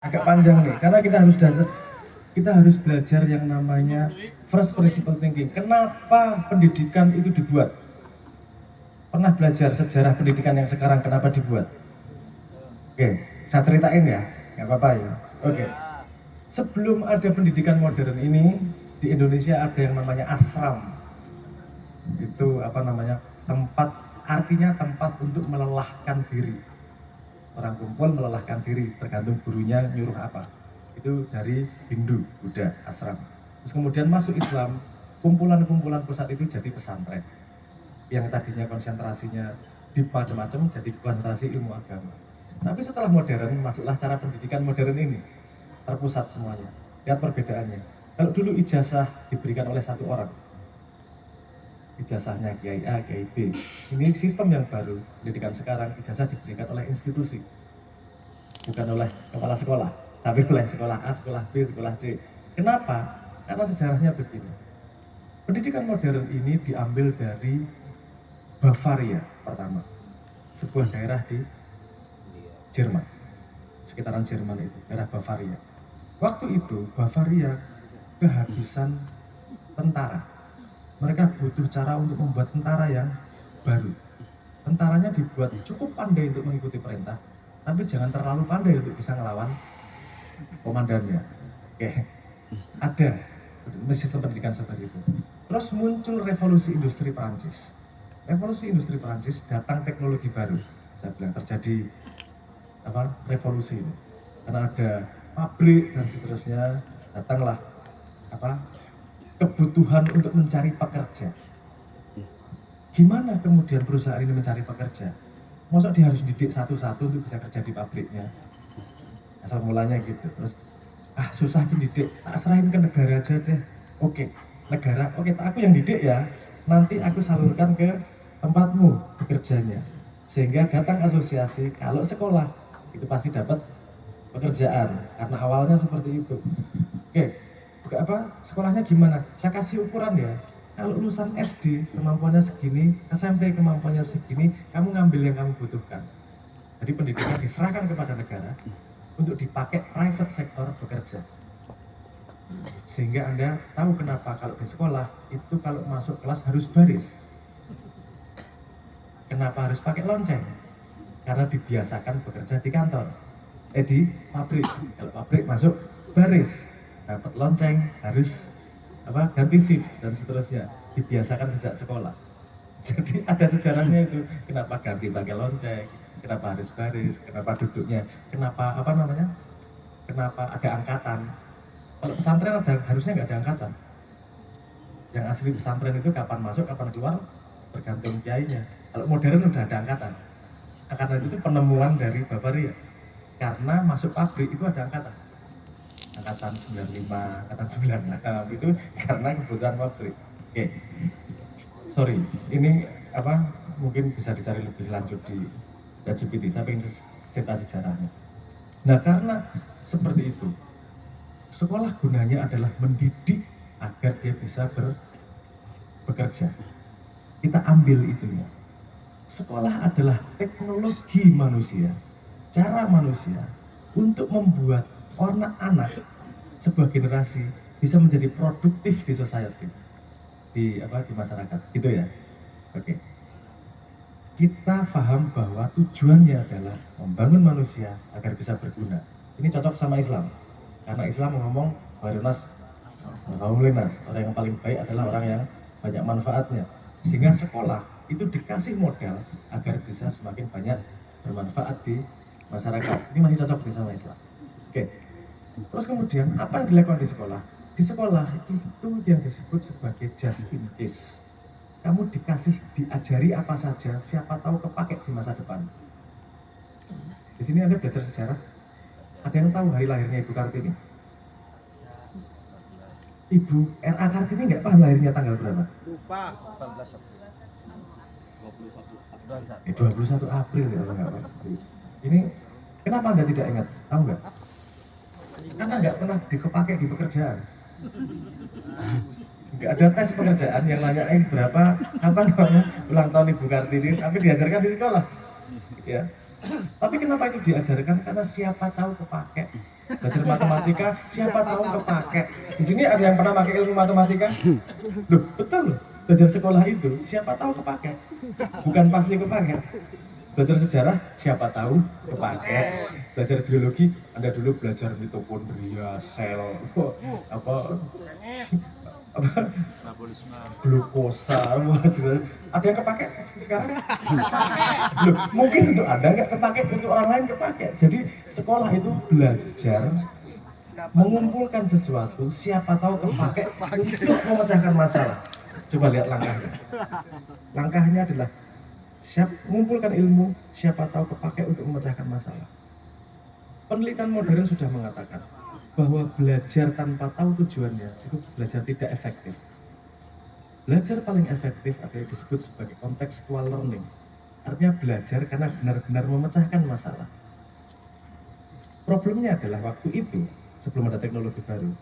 agak panjang nih, karena kita harus belajar yang namanya first principle thinking. Kenapa pendidikan itu dibuat? Pernah belajar sejarah pendidikan yang sekarang kenapa dibuat? Oke, saya ceritain ya, nggak apa-apa ya. Oke, sebelum ada pendidikan modern ini di Indonesia ada yang namanya asram. Itu apa namanya? Tempat, artinya tempat untuk melelahkan diri. Orang kumpul melelahkan diri, tergantung gurunya nyuruh apa. Itu dari Hindu, Buddha, asram. Terus kemudian masuk Islam, kumpulan-kumpulan pusat itu jadi pesantren. Yang tadinya konsentrasinya di macam-macam jadi konsentrasi ilmu agama. Tapi setelah modern, masuklah cara pendidikan modern ini, terpusat semuanya. Lihat perbedaannya. Kalau dulu ijazah diberikan oleh satu orang, ijazahnya Kiai A, Kiai B. Ini sistem yang baru, pendidikan sekarang ijazah diberikan oleh institusi, bukan oleh kepala sekolah, tapi oleh sekolah A, sekolah B, sekolah C. Kenapa? Karena sejarahnya begini. Pendidikan modern ini diambil dari Bavaria pertama, sebuah daerah di Jerman, sekitaran Jerman itu, daerah Bavaria. Waktu itu Bavaria kehabisan tentara. Mereka butuh cara untuk membuat tentara yang baru. Tentaranya dibuat cukup pandai untuk mengikuti perintah, tapi jangan terlalu pandai untuk bisa ngelawan komandannya. Oke, ada sistem pendidikan seperti itu. Terus muncul revolusi industri Prancis. Revolusi industri Prancis datang teknologi baru. Saya bilang terjadi apa revolusi ini karena ada pabrik dan seterusnya, datanglah apa kebutuhan untuk mencari pekerja. Gimana kemudian perusahaan ini mencari pekerja? Masa dia harus didik satu-satu untuk bisa kerja di pabriknya? Asal mulanya gitu. Terus susah didik, tak serahin ke negara aja deh. Oke, negara, oke, aku yang didik ya. Nanti aku salurkan ke tempatmu bekerjanya. Sehingga datang asosiasi, kalau sekolah itu pasti dapat pekerjaan karena awalnya seperti itu. Oke, sekolahnya gimana? Saya kasih ukuran ya. Kalau lulusan SD kemampuannya segini, SMP kemampuannya segini, kamu ngambil yang kamu butuhkan. Jadi pendidikan diserahkan kepada negara untuk dipakai private sector bekerja. Sehingga Anda tahu kenapa kalau di sekolah itu kalau masuk kelas harus baris. Kenapa harus pakai lonceng? Karena dibiasakan bekerja di kantor, di pabrik. Kalau pabrik masuk baris, dapat lonceng, harus ganti shift dan seterusnya. Dibiasakan sejak sekolah. Jadi ada sejarahnya itu. Kenapa ganti pakai lonceng? Kenapa harus baris? Kenapa duduknya? Kenapa Kenapa ada angkatan? Kalau pesantren harusnya nggak ada angkatan. Yang asli pesantren itu kapan masuk, kapan keluar, tergantung kiainya. Kalau modern udah ada angkatan. Angkatan itu penemuan dari Bavaria. Karena masuk pabrik itu ada angkatan. Angkatan 95, angkatan 96 itu karena kebutuhan pabrik. Oke. Sorry, ini mungkin bisa dicari lebih lanjut di ChatGPT. Saya pengen cerita sejarahnya. Nah, karena seperti itu, sekolah gunanya adalah mendidik agar dia bisa bekerja. Kita ambil itu ya. Sekolah adalah teknologi manusia, cara manusia untuk membuat anak-anak sebuah generasi bisa menjadi produktif di society, di masyarakat, gitu ya. Oke. Kita paham bahwa tujuannya adalah membangun manusia agar bisa berguna. Ini cocok sama Islam, karena Islam ngomong Barunas, orang yang paling baik adalah orang yang banyak manfaatnya. Sehingga sekolah itu dikasih modal agar bisa semakin banyak bermanfaat di masyarakat. Ini masih cocok sama Islam. Oke. Terus kemudian apa yang dilakukan di sekolah? Di sekolah itu yang disebut sebagai just in case. Kamu diajari apa saja, siapa tahu kepake di masa depan. Di sini Anda belajar sejarah. Ada yang tahu hari lahirnya Ibu Kartini? Ibu R.A. Kartini nggak paham lahirnya tanggal berapa? Lupa. 21 April ya, nggak pasti. Ini kenapa Anda tidak ingat? Tahu nggak? Karena nggak pernah dikepake di pekerjaan. Nggak ada tes pekerjaan yang nanyain berapa ulang tahun Ibu Kartini, tapi diajarkan di sekolah. Ya. Tapi kenapa itu diajarkan? Karena siapa tahu kepake Belajar matematika, siapa tahu kepake. Di sini ada yang pernah pakai ilmu matematika? Loh, betul loh. Belajar sekolah itu, siapa tahu kepake. Bukan pasti kepake. Belajar sejarah, siapa tahu kepake. Belajar biologi, Anda dulu belajar mitokondria, sel, apa glukosa, ada yang kepake sekarang? Loh, mungkin untuk Anda nggak kepake, untuk orang lain kepake. Jadi sekolah itu belajar mengumpulkan sesuatu, siapa tahu kepake untuk memecahkan masalah. Coba lihat langkahnya. Langkahnya adalah mengumpulkan ilmu, siapa tahu kepake untuk memecahkan masalah. Penelitian modern sudah mengatakan bahwa belajar tanpa tahu tujuannya itu belajar tidak efektif. Belajar paling efektif adalah disebut sebagai contextual learning. Artinya belajar karena benar-benar memecahkan masalah. Problemnya adalah waktu itu, sebelum ada teknologi baru,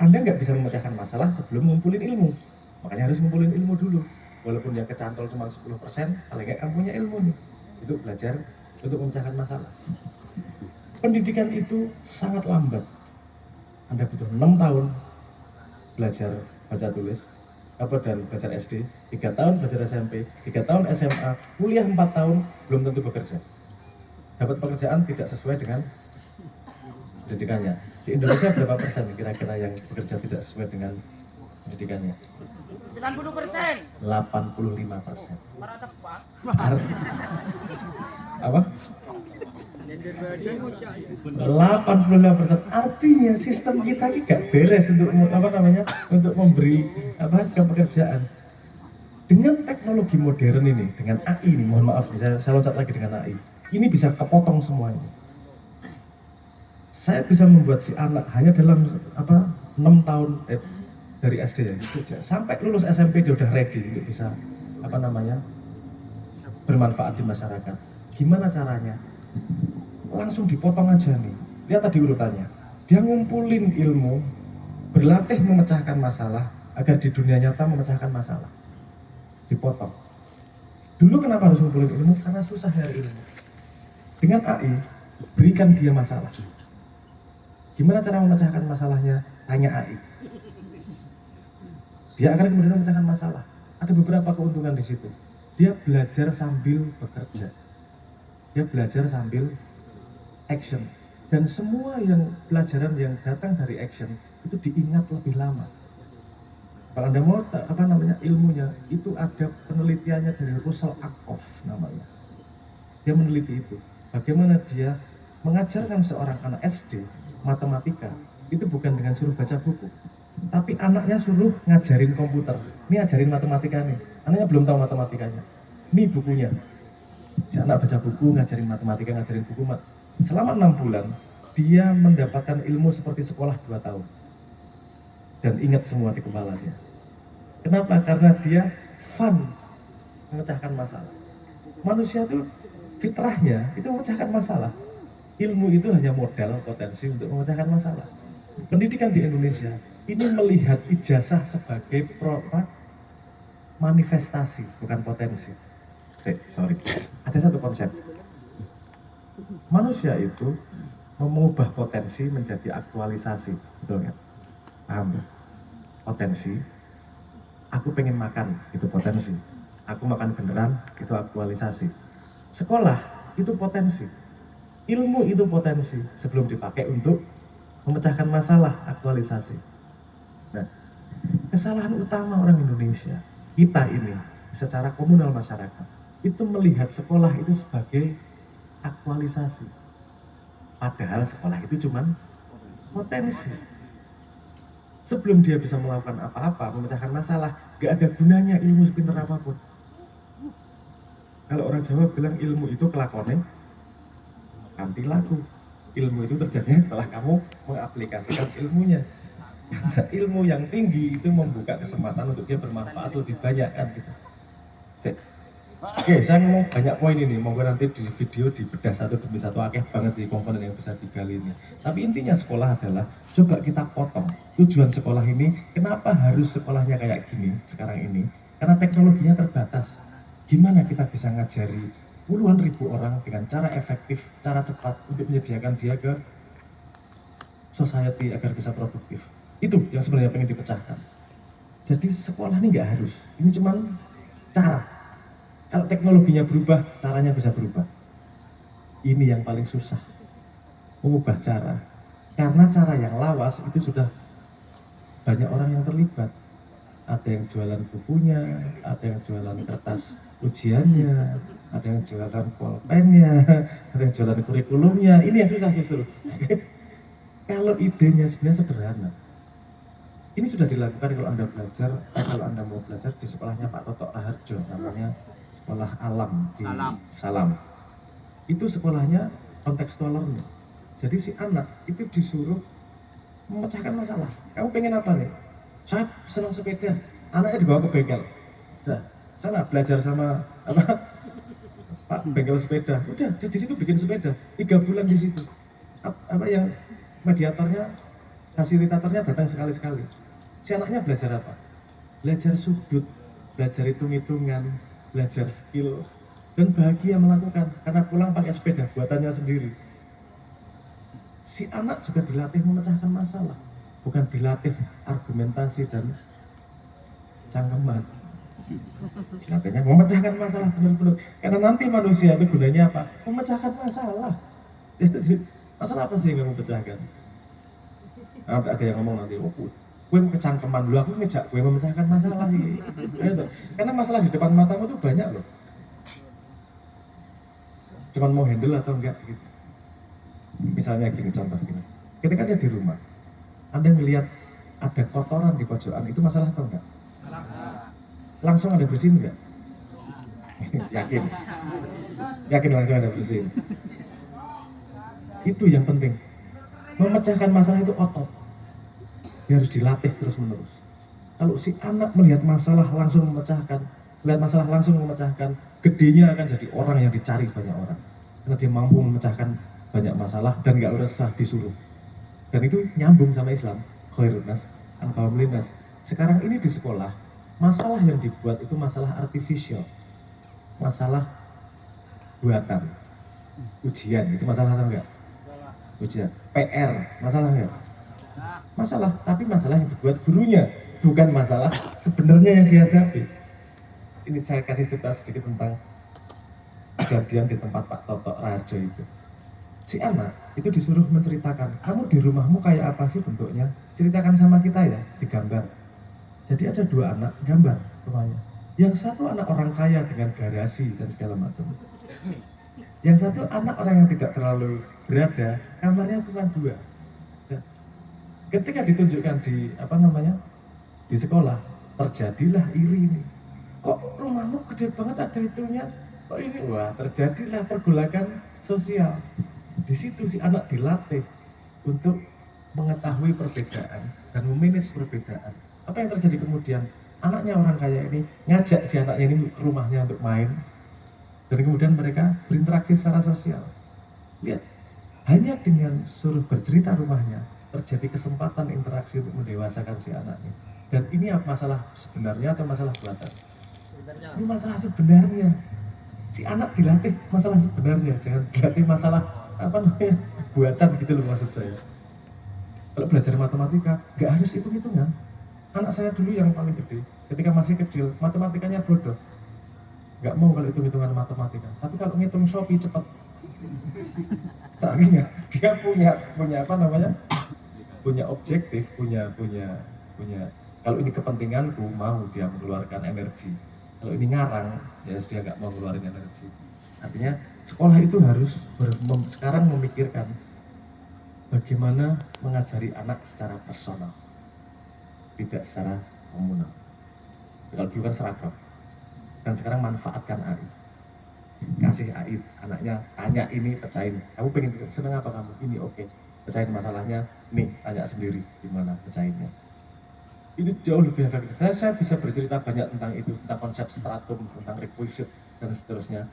Anda nggak bisa memecahkan masalah sebelum ngumpulin ilmu. Makanya harus ngumpulin ilmu dulu. Walaupun yang kecantol cuma 10%, paling nggak kamu punya ilmu nih. Itu belajar untuk memecahkan masalah. Pendidikan itu sangat lambat. Anda butuh 6 tahun belajar baca tulis, dan belajar SD, 3 tahun belajar SMP, 3 tahun SMA, kuliah 4 tahun, belum tentu bekerja. Dapat pekerjaan tidak sesuai dengan pendidikannya. Di Indonesia berapa persen kira-kira yang bekerja tidak sesuai dengan pendidikannya? 90%. 85%. Apa? 85%. Artinya sistem kita ini gak beres untuk untuk memberi pekerjaan. Dengan teknologi modern ini, dengan AI ini, mohon maaf, saya loncat lagi dengan AI. Ini bisa kepotong semuanya. Saya bisa membuat si anak hanya dalam 6 tahun dari SD ya, sampai lulus SMP dia udah ready untuk bisa bermanfaat di masyarakat. Gimana caranya? Langsung dipotong aja nih. Lihat tadi urutannya. Dia ngumpulin ilmu, berlatih memecahkan masalah agar di dunia nyata memecahkan masalah. Dipotong. Dulu kenapa harus ngumpulin ilmu? Karena susah nyari ilmu. Dengan AI, berikan dia masalah. Gimana cara memecahkan masalahnya? Tanya AI. Dia akan kemudian memecahkan masalah. Ada beberapa keuntungan di situ. Dia belajar sambil bekerja. Dia belajar sambil action. Dan semua pelajaran yang datang dari action itu diingat lebih lama. Kalau Anda mau ilmunya, itu ada penelitiannya dari Russell Ackoff namanya. Dia meneliti itu. Bagaimana dia mengajarkan seorang anak SD matematika itu bukan dengan suruh baca buku, tapi anaknya suruh ngajarin komputer. Ini ajarin matematika nih, anaknya belum tahu matematikanya. Ini bukunya. Si anak baca buku, ngajarin matematika, ngajarin buku. Selama 6 bulan, dia mendapatkan ilmu seperti sekolah 2 tahun. Dan ingat semua di kepalanya. Kenapa? Karena dia fun memecahkan masalah. Manusia itu fitrahnya itu memecahkan masalah. Ilmu itu hanya modal potensi untuk memecahkan masalah. Pendidikan di Indonesia ini melihat ijazah sebagai manifestasi, bukan potensi. Sorry, ada satu konsep. Manusia itu mengubah potensi menjadi aktualisasi, betul nggak? Paham? Potensi. Aku pengen makan, itu potensi. Aku makan beneran, itu aktualisasi. Sekolah itu potensi. Ilmu itu potensi sebelum dipakai untuk memecahkan masalah, aktualisasi. Nah, kesalahan utama orang Indonesia, kita ini secara komunal masyarakat, itu melihat sekolah itu sebagai aktualisasi. Padahal sekolah itu cuma potensi. Sebelum dia bisa melakukan apa-apa, memecahkan masalah, gak ada gunanya ilmu sepintar apapun. Kalau orang Jawa bilang ilmu itu kelakone, ganti laku. Ilmu itu terjadi setelah kamu mengaplikasikan ilmunya. Karena ilmu yang tinggi itu membuka kesempatan untuk dia bermanfaat lebih banyak kan gitu. Oke, saya ngomong banyak poin ini, monggo nanti di video dibedah satu demi satu, akeh banget di komponen yang bisa digali ini. Tapi intinya sekolah adalah coba kita potong tujuan sekolah ini. Kenapa harus sekolahnya kayak gini sekarang ini? Karena teknologinya terbatas. Gimana kita bisa ngajari puluhan ribu orang dengan cara efektif, cara cepat untuk menyediakan dia ke society agar bisa produktif. Itu yang sebenarnya pengen dipecahkan. Jadi sekolah ini nggak harus, ini cuma cara. Kalau teknologinya berubah, caranya bisa berubah. Ini yang paling susah, mengubah cara. Karena cara yang lawas itu sudah banyak orang yang terlibat. Ada yang jualan bukunya, ada yang jualan kertas ujiannya, ada yang jualan pulpennya, ada yang jualan kurikulumnya. Ini yang susah justru. Kalau idenya sebenarnya sederhana. Ini sudah dilakukan kalau Anda belajar, kalau Anda mau belajar di sekolahnya Pak Toto Raharjo, namanya Sekolah Alam di Salam. Itu sekolahnya kontekstual learning. Jadi si anak itu disuruh memecahkan masalah. Kamu pengen apa nih? Saya senang sepeda. Anaknya dibawa ke bengkel. Udah, sana belajar sama apa? Pak bengkel sepeda. Udah, dia di situ bikin sepeda. 3 bulan di situ. Apa yang mediatornya, fasilitatornya datang sekali-sekali. Si anaknya belajar apa? Belajar sudut, belajar hitung-hitungan, belajar skill, dan bahagia melakukan karena pulang pakai sepeda buatannya sendiri. Si anak juga dilatih memecahkan masalah, bukan dilatih argumentasi dan cangkeman. Dilatihnya memecahkan masalah benar-benar. Karena nanti manusia itu gunanya apa? Memecahkan masalah. Masalah apa sih yang kamu pecahkan? Ada yang ngomong nanti, oh, gue kecangkeman lu, aku ngejak gue memecahkan masalah ini. Karena masalah di depan matamu tuh banyak loh. Cuman mau handle atau enggak gitu. Misalnya gini, contoh gini. Ketika dia di rumah, Anda melihat ada kotoran di pojokan, itu masalah atau enggak? Langsung ada bersihin enggak? Yakin? Yakin langsung ada bersihin? Itu yang penting. Memecahkan masalah itu otot. Dia harus dilatih terus menerus. Kalau si anak melihat masalah langsung memecahkan, melihat masalah langsung memecahkan, gedenya akan jadi orang yang dicari banyak orang. Karena dia mampu memecahkan banyak masalah dan nggak resah disuruh. Dan itu nyambung sama Islam. Khairun nas, alhamdulillah. Sekarang ini di sekolah, masalah yang dibuat itu masalah artificial, masalah buatan, ujian itu masalah atau enggak? Ujian, PR, masalah enggak? Masalah, tapi masalah yang dibuat gurunya, bukan masalah sebenarnya yang dihadapi. Ini saya kasih cerita sedikit tentang kejadian di tempat Pak Toto Raharjo itu. Si anak itu disuruh menceritakan, kamu di rumahmu kayak apa sih bentuknya? Ceritakan sama kita ya, digambar. Jadi ada 2 anak gambar rumahnya. Yang satu anak orang kaya dengan garasi dan segala macam. Yang satu anak orang yang tidak terlalu berada, kamarnya cuma 2. Ketika ditunjukkan di di sekolah, terjadilah iri ini. Kok rumahmu gede banget ada itunya? Kok ini? Wah, terjadilah pergolakan sosial. Di situ si anak dilatih untuk mengetahui perbedaan dan memanage perbedaan. Apa yang terjadi kemudian? Anaknya orang kaya ini ngajak si anaknya ini ke rumahnya untuk main, dan kemudian mereka berinteraksi secara sosial. Lihat, hanya dengan suruh bercerita rumahnya, terjadi kesempatan interaksi untuk mendewasakan si anaknya. Dan ini masalah sebenarnya atau masalah buatan? Ini masalah sebenarnya. Si anak dilatih masalah sebenarnya, jangan dilatih masalah buatan gitu loh maksud saya. Kalau belajar matematika, nggak harus hitung-hitungan. Anak saya dulu yang paling gede, ketika masih kecil, matematikanya bodoh. Nggak mau kalau hitung-hitungan matematika. Tapi kalau ngitung Shopee cepat. Akhirnya dia punya objektif, punya kalau ini kepentinganku, mau dia mengeluarkan energi. Kalau ini ngarang, ya dia nggak mau mengeluarkan energi. Artinya sekolah itu harus sekarang memikirkan bagaimana mengajari anak secara personal, tidak secara komunal. Kalau dulu kan seragam, dan sekarang manfaatkan AI. Kasih AI, anaknya tanya ini, pecahin. Kamu pengen seneng apa kamu? Ini oke. Pecahin masalahnya, nih tanya sendiri gimana pecahinnya. Itu jauh lebih efektif. Saya bisa bercerita banyak tentang itu, tentang konsep stratum, tentang requisite dan seterusnya.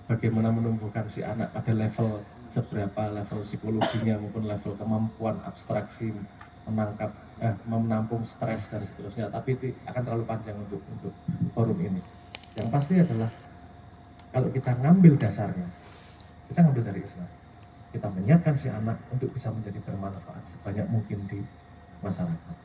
Bagaimana menumbuhkan si anak pada level seberapa level psikologinya maupun level kemampuan abstraksi menampung stres dan seterusnya. Tapi itu akan terlalu panjang untuk forum ini. Yang pasti adalah kalau kita ngambil dasarnya, kita ngambil dari Islam. Kita menyiapkan si anak untuk bisa menjadi bermanfaat sebanyak mungkin di masyarakat.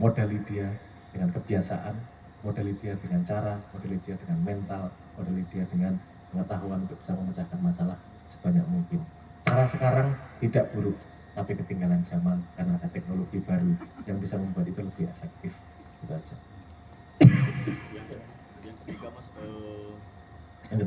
Modali dia dengan kebiasaan, modali dia dengan cara, modali dia dengan mental, modali dia dengan pengetahuan untuk bisa memecahkan masalah sebanyak mungkin. Cara sekarang tidak buruk, tapi ketinggalan zaman karena ada teknologi baru yang bisa membuat itu lebih efektif. Itu aja. Yang ketiga Mas, Yang ketiga